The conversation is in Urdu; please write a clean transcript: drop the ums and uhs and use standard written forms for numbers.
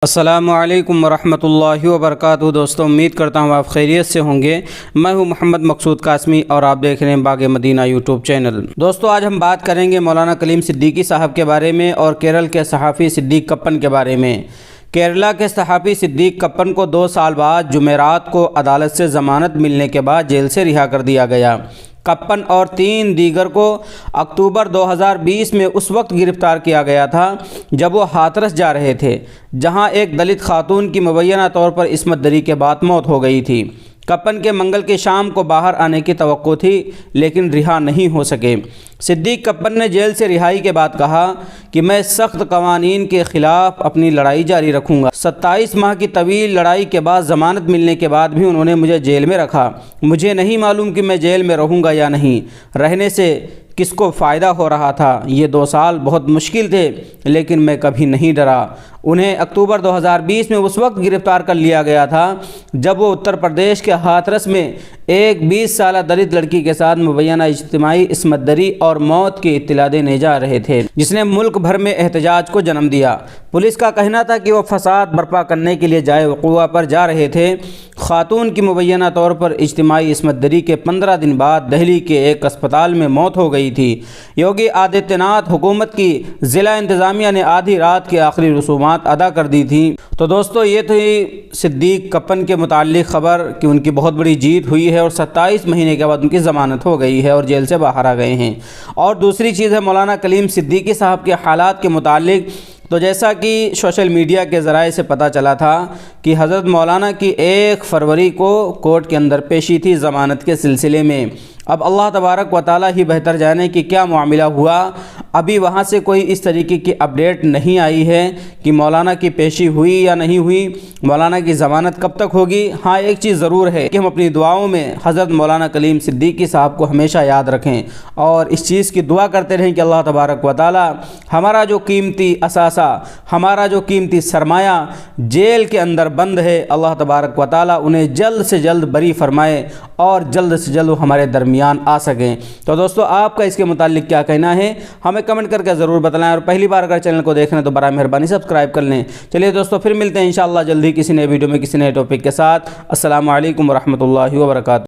السلام علیکم ورحمۃ اللہ وبرکاتہ۔ دوستوں، امید کرتا ہوں آپ خیریت سے ہوں گے۔ میں ہوں محمد مقصود قاسمی اور آپ دیکھ رہے ہیں باغ مدینہ یوٹیوب چینل۔ دوستوں، آج ہم بات کریں گے مولانا کلیم صدیقی صاحب کے بارے میں اور کیرل کے صحافی صدیق کپن کے بارے میں۔ کیرلا کے صحافی صدیق کپن کو 2 سال بعد جمعرات کو عدالت سے ضمانت ملنے کے بعد جیل سے رہا کر دیا گیا۔ کپن اور 3 دیگر کو اکتوبر 2020 میں اس وقت گرفتار کیا گیا تھا جب وہ ہاتھرس جا رہے تھے، جہاں ایک دلت خاتون کی مبینہ طور پر عصمت دری کے بعد موت ہو گئی تھی۔ کپن کے منگل کی شام کو باہر آنے کی توقع تھی لیکن رہا نہیں ہو سکے۔ صدیق کپن نے جیل سے رہائی کے بعد کہا کہ میں سخت قوانین کے خلاف اپنی لڑائی جاری رکھوں گا۔ 27 ماہ کی طویل لڑائی کے بعد ضمانت ملنے کے بعد بھی انہوں نے مجھے جیل میں رکھا۔ مجھے نہیں معلوم کہ میں جیل میں رہوں گا یا نہیں، رہنے سے کس کو فائدہ ہو رہا تھا۔ یہ 2 سال بہت مشکل تھے لیکن میں کبھی نہیں ڈرا۔ انہیں اکتوبر 2020 میں اس وقت گرفتار کر لیا گیا تھا جب وہ اتر پردیش کے ہاتھرس میں ایک 20 سالہ دلت لڑکی کے ساتھ مبینہ اجتماعی عصمت دری اور موت کی اطلاع دینے جا رہے تھے، جس نے ملک بھر میں احتجاج کو جنم دیا۔ پولیس کا کہنا تھا کہ وہ فساد برپا کرنے کے لیے جائے وقوع پر جا رہے تھے۔ خاتون کی مبینہ طور پر اجتماعی عصمت دری کے 15 دن بعد دہلی کے ایک اسپتال میں موت ہو گئی تھی۔ یوگی آدتیہ ناتھ حکومت کی ضلع انتظامیہ نے آدھی رات کی آخری رسومات ادا کر دی تھی۔ تو دوستو، یہ تھی صدیق کپن کے متعلق خبر کہ ان کی بہت بڑی جیت ہوئی ہے اور 27 مہینے کے بعد ان کی ضمانت ہو گئی ہے اور جیل سے باہر آ گئے ہیں۔ اور دوسری چیز ہے مولانا کلیم صدیقی صاحب کے حالات کے متعلق، تو جیسا کہ سوشل میڈیا کے ذرائع سے پتہ چلا تھا کہ حضرت مولانا کی 1 فروری کو کورٹ کے اندر پیشی تھی ضمانت کے سلسلے میں۔ اب اللہ تبارک و تعالیٰ ہی بہتر جانے کہ کیا معاملہ ہوا۔ ابھی وہاں سے کوئی اس طریقے کی اپڈیٹ نہیں آئی ہے کہ مولانا کی پیشی ہوئی یا نہیں ہوئی، مولانا کی ضمانت کب تک ہوگی۔ ہاں، ایک چیز ضرور ہے کہ ہم اپنی دعاؤں میں حضرت مولانا کلیم صدیقی صاحب کو ہمیشہ یاد رکھیں اور اس چیز کی دعا کرتے رہیں کہ اللہ تبارک و تعالیٰ ہمارا جو قیمتی اثاثہ، ہمارا جو قیمتی سرمایہ جیل کے اندر بند ہے، اللہ تبارک و تعالیٰ انہیں جلد سے جلد بری فرمائے اور جلد سے جلد وہ ہمارے درمیان آ سکیں۔ تو دوستو، آپ کا اس کے متعلق کیا کہنا ہے ہمیں کمنٹ کر کے ضرور بتلائیں، اور پہلی بار اگر چینل کو دیکھ رہے ہیں تو برائے مہربانی سبسکرائب کر لیں۔ چلیے دوستو، پھر ملتے ہیں انشاءاللہ جلدی کسی نئے ویڈیو میں کسی نئے ٹاپک کے ساتھ۔ السلام علیکم ورحمۃ اللہ وبرکاتہ۔